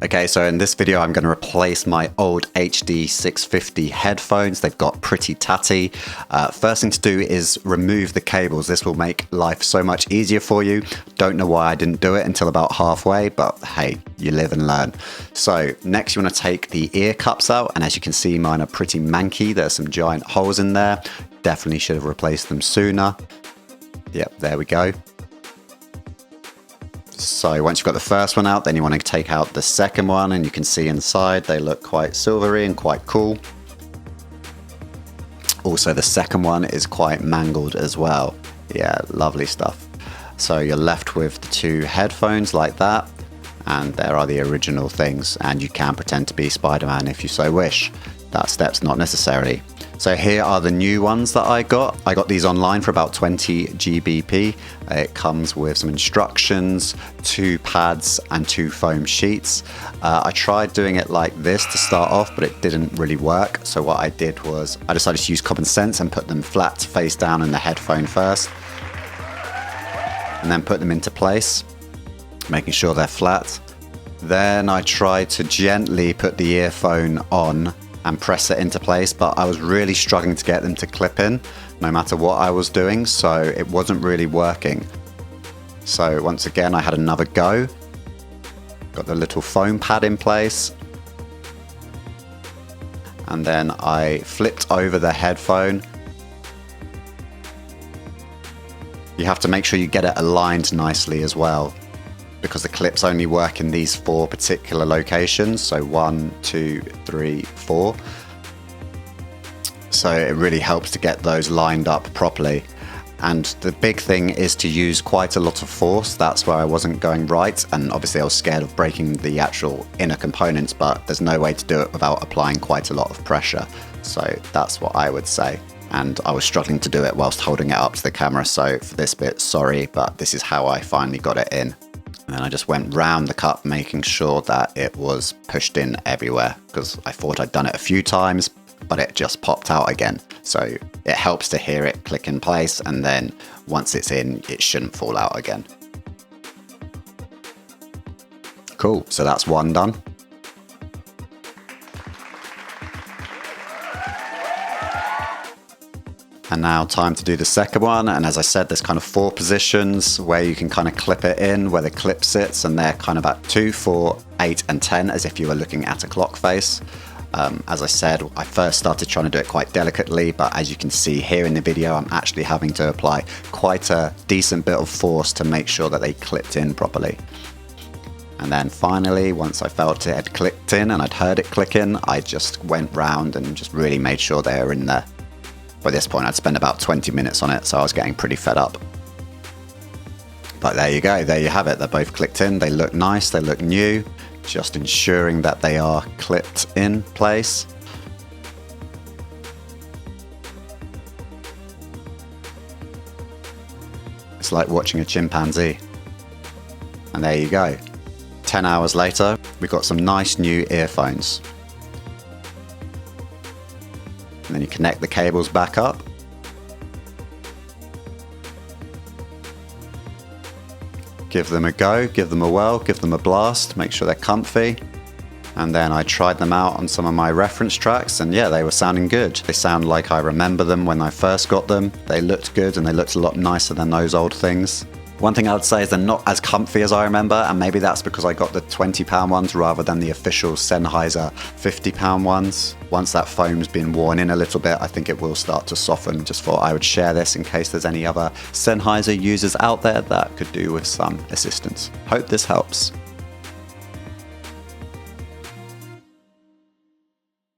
Okay, so in this video I'm going to replace my old HD650 headphones. They've got pretty tatty. First thing to do is remove the cables. This will make life so much easier for you. Don't know why I didn't do it until about halfway, but hey, you live and learn. So next you want to take the ear cups out, and as you can see mine are pretty manky. There's some giant holes in there. Definitely should have replaced them sooner. Yep, there we go. So once you've got the first one out, then you want to take out the second one, and you can see inside they look quite silvery and quite cool. Also the second one is quite mangled as well. Yeah, lovely stuff. So you're left with the two headphones like that, and there are the original things, and you can pretend to be Spider-Man if you so wish. That step's not necessary. So here are the new ones that I got. I got these online for about 20 GBP. It comes with some instructions, 2 pads and 2 foam sheets. I tried doing it like this to start off, but it didn't really work. So what I did was I decided to use common sense and put them flat face down in the headphone first, and then put them into place, making sure they're flat. Then I tried to gently put the earphone on and press it into place, but I was really struggling to get them to clip in no matter what I was doing, so it wasn't really working. So once again I had another go, got the little foam pad in place, and then I flipped over the headphone. You have to make sure you get it aligned nicely as well, because the clips only work in these 4 particular locations, so 1, 2, 3, 4. So it really helps to get those lined up properly. And the big thing is to use quite a lot of force. That's where I wasn't going right, and obviously I was scared of breaking the actual inner components, but there's no way to do it without applying quite a lot of pressure. So that's what I would say. And I was struggling to do it whilst holding it up to the camera, so for this bit, sorry, but this is how I finally got it in. And I just went round the cup, making sure that it was pushed in everywhere, because I thought I'd done it a few times, but it just popped out again. So it helps to hear it click in place, and then once it's in, it shouldn't fall out again. Cool, so that's one done. And now time to do the second one, and as I said, there's kind of 4 positions where you can kind of clip it in, where the clip sits, and they're kind of at 2, 4, 8 and 10, as if you were looking at a clock face. As I said, I first started trying to do it quite delicately, but as you can see here in the video, I'm actually having to apply quite a decent bit of force to make sure that they clipped in properly. And then finally, once I felt it had clicked in and I'd heard it click in, I just went round and just really made sure they were in there. By this point I'd spent about 20 minutes on it, so I was getting pretty fed up. But there you go, there you have it. They're both clicked in, they look nice, they look new. Just ensuring that they are clipped in place. It's like watching a chimpanzee. And there you go. 10 hours later, we've got some nice new earphones. And then you connect the cables back up. Give them a go, give them a whirl, give them a blast, make sure they're comfy. And then I tried them out on some of my reference tracks, and yeah, they were sounding good. They sound like I remember them when I first got them. They looked good, and they looked a lot nicer than those old things. One thing I would say is they're not as comfy as I remember, and maybe that's because I got the £20 ones rather than the official Sennheiser £50 ones. Once that foam's been worn in a little bit, I think it will start to soften. Just thought I would share this in case there's any other Sennheiser users out there that could do with some assistance. Hope this helps.